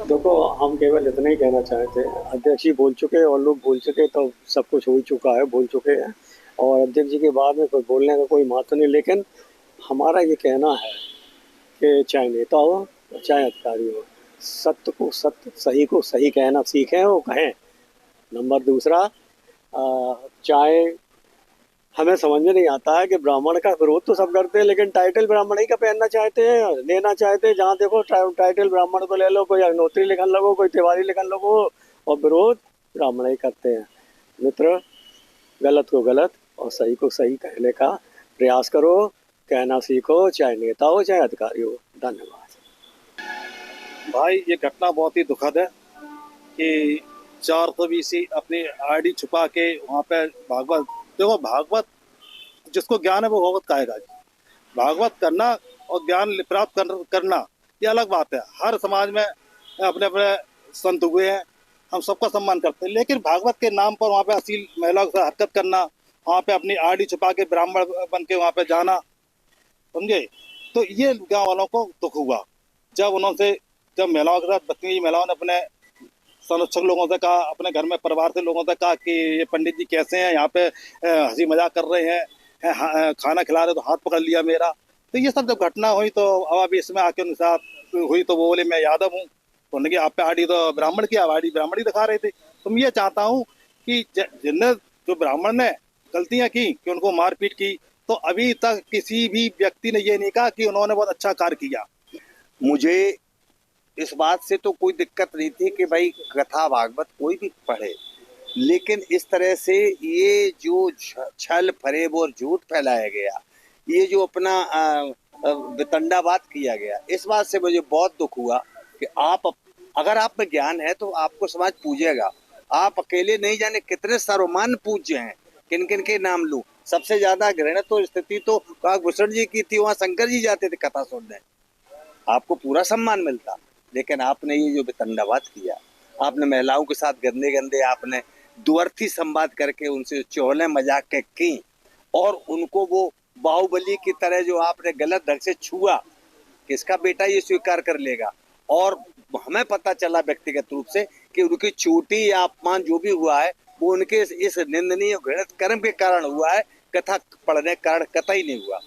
देखो, हम केवल इतना ही कहना चाहते हैं, अध्यक्ष जी बोल चुके और लोग बोल चुके, तो सब कुछ हो ही चुका है, बोल चुके हैं और अध्यक्ष जी के बाद में कोई बोलने का कोई महत्व नहीं। लेकिन हमारा ये कहना है कि चाहे नेता हो चाहे अधिकारी हो, सत्य को सत्य, सही को सही कहना सीखें और कहें। नंबर दूसरा, चाहे हमें समझ में नहीं आता है कि ब्राह्मण का विरोध तो सब करते हैं, लेकिन टाइटल ब्राह्मण ही का पहनना चाहते हैं, लेना चाहते हैं। जहाँ देखो टाइटल ब्राह्मण को ले लो, कोई अग्नोत्री लिखन लगो, कोई तिवारी लिखन लगो, और विरोध ब्राह्मण ही करते हैं। मित्र, गलत को गलत और सही को सही कहने का प्रयास करो, कहना सीखो, चाहे नेता हो चाहे अधिकारी हो। धन्यवाद। भाई, ये घटना बहुत ही दुखद है कि 420 अपनी आईडी छुपा के वहाँ पे भागवत, देखो भागवत जिसको ज्ञान है वो भागवत कहेगा। भागवत करना और ज्ञान प्राप्त करना ये अलग बात है। हर समाज में अपने अपने संत हुए हैं, हम सबका सम्मान करते हैं, लेकिन भागवत के नाम पर वहाँ पे अश्लील महिलाओं के साथ हरकत करना, वहाँ पे अपनी आईडी छुपा के ब्राह्मण बन के वहाँ पे जाना, समझे? तो ये गाँव वालों को दुख हुआ जब महिलाओं के साथ बदतमीजी, महिलाओं ने अपने संरक्षक लोगों से कहा, अपने घर में परिवार के लोगों से कहा कि ये पंडित जी कैसे हैं, यहाँ पे हंसी मजाक कर रहे हैं, खाना खिला रहे तो हाथ पकड़ लिया मेरा। तो ये सब जब घटना हुई तो अब अभी इसमें आके उनके साथ हुई तो वो बोले मैं यादव हूँ, तो उन्होंने आप पे आईडी तो ब्राह्मण की, आईडी ब्राह्मण ही दिखा रहे थे। तो मैं ये चाहता हूँ कि जिनने जो ब्राह्मण ने गलतियाँ की कि उनको मारपीट की, तो अभी तक किसी भी व्यक्ति ने ये नहीं कहा कि उन्होंने बहुत अच्छा कार्य किया। मुझे इस बात से तो कोई दिक्कत नहीं थी कि भाई कथा भागवत कोई भी पढ़े, लेकिन इस तरह से ये जो छल फरेब और झूठ फैलाया गया, ये जो अपना वितंडावाद किया गया, इस बात से मुझे बहुत दुख हुआ कि अगर आप में ज्ञान है तो आपको समाज पूजेगा। आप अकेले नहीं जाने कितने सर्वमान पूज्य हैं, किन किन के नाम लूं। सबसे ज्यादा घृणित तो स्थिति तो भूषण जी की थी, वहाँ शंकर जी जाते थे कथा सुनने, आपको पूरा सम्मान मिलता। लेकिन आपने ये जो वितंडावाद किया, आपने महिलाओं के साथ गंदे गंदे आपने दुअर्थी संवाद करके उनसे चौले मजाक के की, और उनको वो बाहुबली की तरह जो आपने गलत ढंग से छुआ, किसका बेटा ये स्वीकार कर लेगा। और हमें पता चला व्यक्तिगत रूप से कि उनकी चोटी या अपमान जो भी हुआ है वो उनके इस निंदनीय घृणित कर्म के कारण हुआ है, कथा पढ़ने के कारण कतई नहीं हुआ।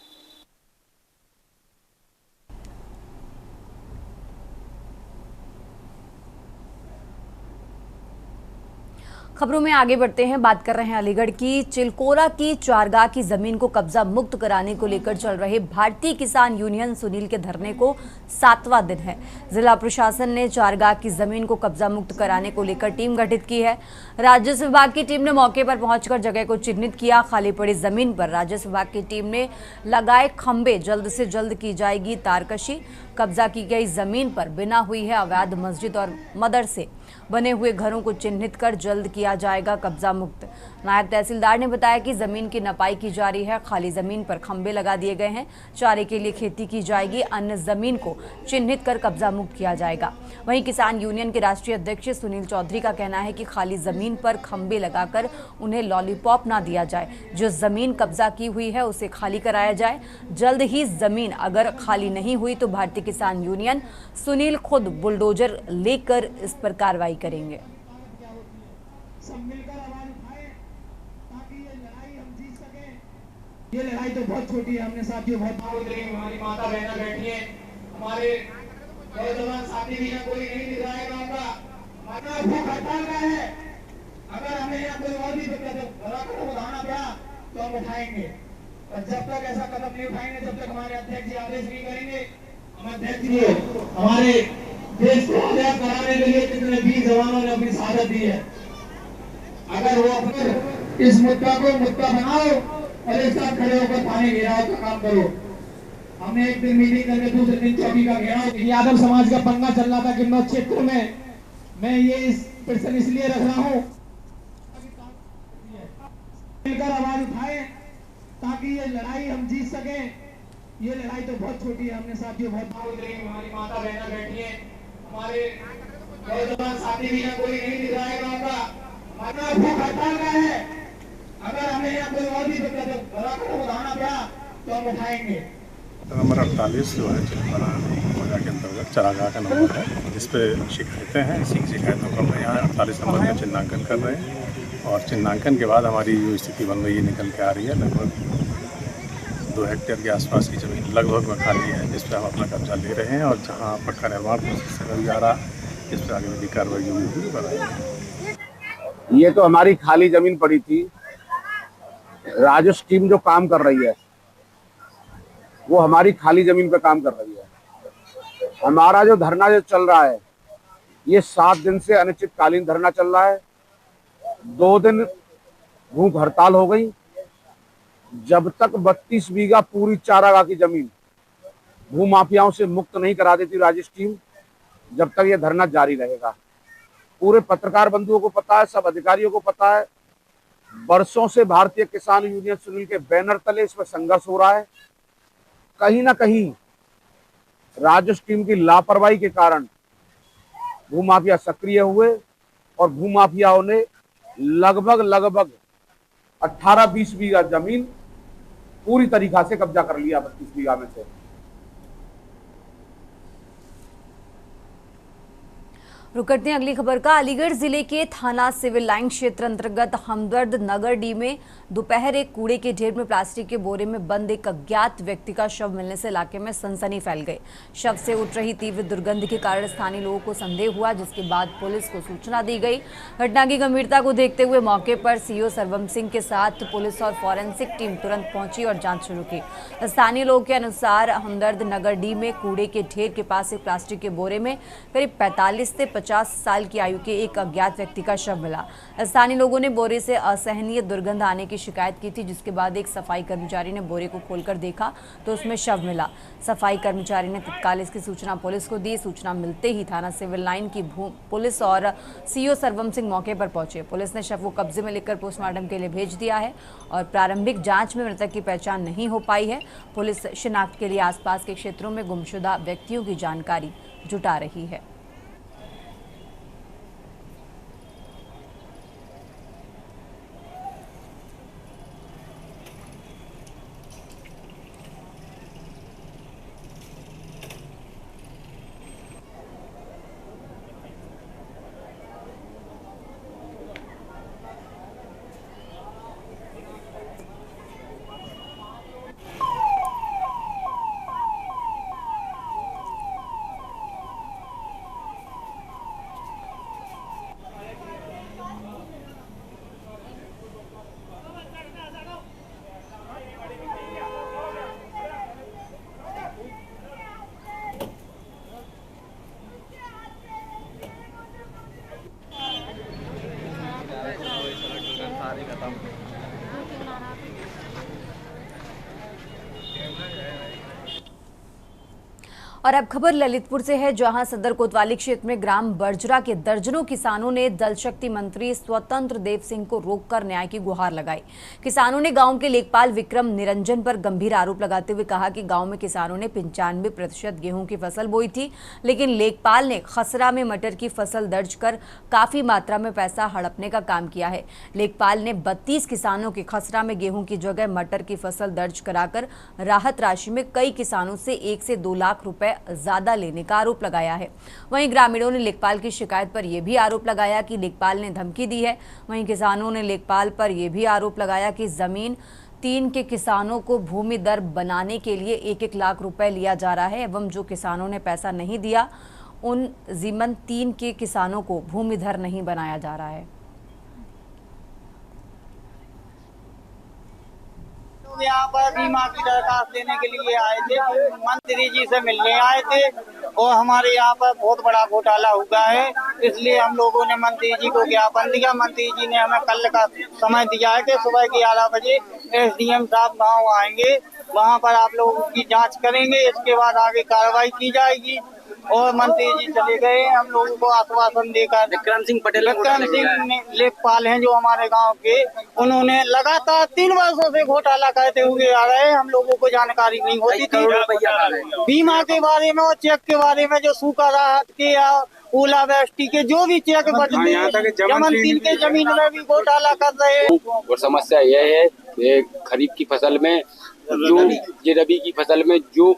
खबरों में आगे बढ़ते हैं। बात कर रहे हैं अलीगढ़ की। चिलकोरा की चारगाह की जमीन को कब्जा मुक्त कराने को लेकर चल रहे भारतीय किसान यूनियन सुनील के धरने को 7वां दिन है। जिला प्रशासन ने चारगाह की जमीन को कब्जा मुक्त कराने को लेकर टीम गठित की है। राजस्व विभाग की टीम ने मौके पर पहुंचकर जगह को चिन्हित किया। खाली पड़ी जमीन पर राजस्व विभाग की टीम ने लगाए खंबे, जल्द से जल्द की जाएगी तारकशी। कब्जा की गई जमीन पर बिना हुई है अवैध मस्जिद और मदरसे बने हुए घरों को चिन्हित कर जल्द किया जाएगा कब्जा मुक्त। नायब तहसीलदार ने बताया कि जमीन की नपाई की जा रही है। खाली जमीन पर खंबे लगा दिए गए हैं। चारे के लिए खेती की जाएगी। अन्य जमीन को चिन्हित कर कब्जा मुक्त किया जाएगा। वहीं किसान यूनियन के राष्ट्रीय अध्यक्ष सुनील चौधरी का कहना है कि खाली जमीन पर खंबे लगाकर उन्हें लॉलीपॉप ना दिया जाए। जो जमीन कब्जा की हुई है उसे खाली कराया जाए। जल्द ही जमीन अगर खाली नहीं हुई तो भारतीय किसान यूनियन सुनील खुद बुलडोजर लेकर इस पर कार्रवाई करेंगे। ये लड़ाई तो बहुत छोटी है, हमने साथियों बहुत हमारी माता बहना बैठी है, हमारे नौजवान साथी भी कोई नहीं दिख रहा है गाँव का, हमारा भूख हड़ताल का है। अगर हमें यहाँ कोई और भी कदम उठाना पड़ा तो हम उठाएंगे, और जब तक ऐसा कदम नहीं उठाएंगे, जब तक हमारे अध्यक्ष जी आदेश नहीं करेंगे, हम अध्यक्ष जी हमारे देश को आजाद कराने के लिए कितने वीर जवानों ने अपनी शहादत दी है। अगर वो अपने इस मुद्दा को मुद्दा बनाओ और एक साथ खड़े होकर पानी गिराओ का काम करो। हमने एक दिन मीटिंग करके दूसरे दिन चौकी का घेराव। यादव समाज का पंगा चल रहा था किन्नौर क्षेत्र में। मैं ये इस प्रश्न इसलिए रख रहा हूँ मिलकर आवाज उठाए ताकि ये लड़ाई हम जीत सके। ये लड़ाई तो बहुत छोटी है, हमने साथियों बहुत हमारी माता बहना बैठी है, हमारे नौजवान साथी भी यहाँ कोई नहीं दिख रहा है गाँव का। हमारा भूख हड़ताल का है। अगर हमें यहाँ कोई और भी बड़ा कदम उठाना पड़ा तो हम उठाएंगे। नंबर 48 जो है चिलपरा मोजा के अंतर्गत चरागाह का नंबर है, जिस पे शिकायतें हैं। इसी की शिकायतों को हम यहाँ 48 नंबर में चिन्हांकन कर रहे हैं और चिन्हांकन के बाद हमारी जो स्थिति बन रही है निकल के आ रही है। लगभग 2 हेक्टेयर के आसपास की ज़मीन लगभग में खाली है, जिस पर हम अपना कब्जा ले रहे हैं और जहाँ पक्का निर्माण प्रोसेस से जा रहा है, इस पर आगे भी कार्रवाई जो भी बनाएंगे। ये तो हमारी खाली ज़मीन पड़ी थी। राजस्व टीम जो काम कर रही है वो हमारी खाली ज़मीन पे काम कर रही है। हमारा जो धरना जो चल रहा है ये 7 दिन से अनिश्चितकालीन धरना चल रहा है। 2 दिन भूख हड़ताल हो गई। जब तक 32 बीघा पूरी चारागाह की जमीन भूमाफियाओं से मुक्त नहीं करा देती राजस्व टीम, जब तक ये धरना जारी रहेगा। पूरे पत्रकार बंधुओं को पता है, सब अधिकारियों को पता है, वर्षों से भारतीय किसान यूनियन सुनील के बैनर तले इस पर संघर्ष हो रहा है। कहीं ना कहीं राजस्व टीम की लापरवाही के कारण भूमाफिया सक्रिय हुए और भूमाफियाओं ने लगभग 18-20 बीघा जमीन पूरी तरीका से कब्जा कर लिया 32 बीघा में से। रुक करते हैं अगली खबर का। अलीगढ़ जिले के थाना सिविल लाइन क्षेत्र अंतर्गत हमदर्द नगर डी में दोपहर एक कूड़े के ढेर में प्लास्टिक के बोरे में बंद एक अज्ञात व्यक्ति का शव मिलने से इलाके में सनसनी फैल गई। शव से उठ रही तीव्र दुर्गंध के कारण स्थानीय लोगों को संदेह हुआ, जिसके बाद पुलिस को सूचना दी गई। घटना की गंभीरता को देखते हुए मौके पर सीओ सर्वम सिंह के साथ पुलिस और फॉरेंसिक टीम तुरंत पहुंची और जांच शुरू की। स्थानीय लोगों के अनुसार हमदर्द नगर डी में कूड़े के ढेर के पास एक प्लास्टिक के बोरे में करीब 45 से 50 साल की आयु के एक अज्ञात व्यक्ति का शव मिला। स्थानीय लोगों ने बोरे से असहनीय दुर्गंध आने की शिकायत की थी, जिसके बाद एक सफाई कर्मचारी ने बोरे को खोलकर देखा तो उसमें शव मिला। सफाई कर्मचारी ने तत्काल इसकी सूचना पुलिस को दी। सूचना मिलते ही थाना सिविल लाइन की पुलिस और सीओ सर्वम सिंह मौके पर पहुंचे। पुलिस ने शव को कब्जे में लेकर पोस्टमार्टम के लिए भेज दिया है और प्रारंभिक जांच में मृतक की पहचान नहीं हो पाई है। पुलिस शिनाख्त के लिए आसपास के क्षेत्रों में गुमशुदा व्यक्तियों की जानकारी जुटा रही है। और अब खबर ललितपुर से है, जहां सदर कोतवाली क्षेत्र में ग्राम बर्जरा के दर्जनों किसानों ने जल शक्ति मंत्री स्वतंत्र देव सिंह को रोककर न्याय की गुहार लगाई। किसानों ने गांव के लेखपाल विक्रम निरंजन पर गंभीर आरोप लगाते हुए कहा कि गांव में किसानों ने 95% गेहूं की फसल बोई थी, लेकिन लेखपाल ने खसरा में मटर की फसल दर्ज कर काफी मात्रा में पैसा हड़पने का काम किया है। लेखपाल ने 32 किसानों के खसरा में गेहूं की जगह मटर की फसल दर्ज कराकर राहत राशि में कई किसानों से 1 से 2 लाख रुपए ज्यादा लेने का आरोप लगाया है। वहीं ग्रामीणों ने लेखपाल की शिकायत पर यह भी आरोप लगाया कि लेखपाल ने धमकी दी है। वहीं किसानों ने लेखपाल पर यह भी आरोप लगाया कि जमीन 3 के किसानों को भूमि दर बनाने के लिए 1-1 लाख रुपए लिया जा रहा है एवं जो किसानों ने पैसा नहीं दिया उन जीमन 3 के किसानों को भूमिधर नहीं बनाया जा रहा है। यहाँ पर बीमा की दरखास्त देने के लिए आए थे, मंत्री जी से मिलने आए थे और हमारे यहाँ पर बहुत बड़ा घोटाला हुआ है। इसलिए हम लोगों ने मंत्री जी को ज्ञापन दिया। मंत्री जी ने हमें कल का समय दिया है कि सुबह 11 बजे SDM साहब गाँव आएंगे, वहाँ पर आप लोगों की जांच करेंगे, इसके बाद आगे कार्रवाई की जाएगी। और मंत्री जी चले गए हम लोगों को आश्वासन देकर। विक्रम सिंह लेखपाल हैं जो हमारे गांव के, उन्होंने लगातार 3 वर्षों से घोटाला करते हुए आ रहे हैं। हम लोगों को जानकारी नहीं होती थी बीमा के बारे में और चेक के बारे में, जो सूखा राहत के या ओलावृष्टि के जो भी चेक बचते, जमन 3 के जमीन में भी घोटाला कर रहे हैं। और समस्या यह है कि खरीफ की फसल में जो ये रबी की फसल में जो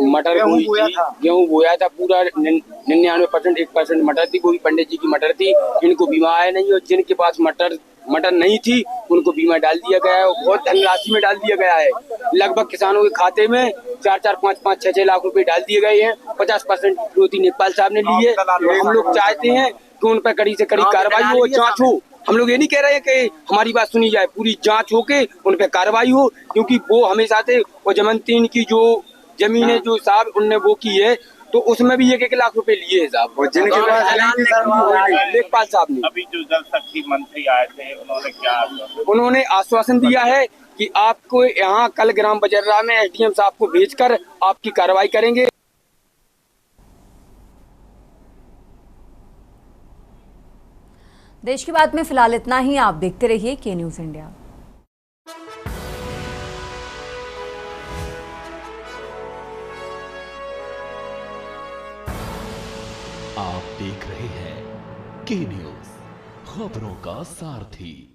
मटर बोई थी, गेहूं बोया था, पूरा 99% 1% मटर थी, वो भी पंडित जी की मटर थी। इनको बीमा आया नहीं और जिनके पास मटर नहीं थी उनको बीमा डाल दिया गया है और बहुत धनराशि में डाल दिया गया है। लगभग किसानों के खाते में 4-4, 5-5, 6-6 लाख रुपए डाल दिए गए हैं। 50% विरोधी नेपाल साहब ने लिए। हम लोग चाहते हैं कि उन पर कड़ी से कड़ी कार्रवाई हो, जाँच हो। हम लोग ये नहीं कह रहे हैं कि हमारी बात सुनी जाए, पूरी जांच होके उन पे कार्रवाई हो, क्योंकि वो हमेशा से वो जमन 3 की जो जमीनें जो साहब उनने वो की है, तो उसमें भी 1-1 लाख रुपए लिए है साहब, और जिनके पास लेखपाल साहब ने। अभी जो जल शक्ति मंत्री आए थे उन्होंने क्या उन्होंने आश्वासन दिया है कि आपको यहाँ कल ग्राम बजर्रा में SDM साहब को भेजकर आपकी कार्रवाई करेंगे। देश की बात में फिलहाल इतना ही। आप देखते रहिए के न्यूज़ इंडिया। आप देख रहे हैं के न्यूज़, खबरों का सारथी।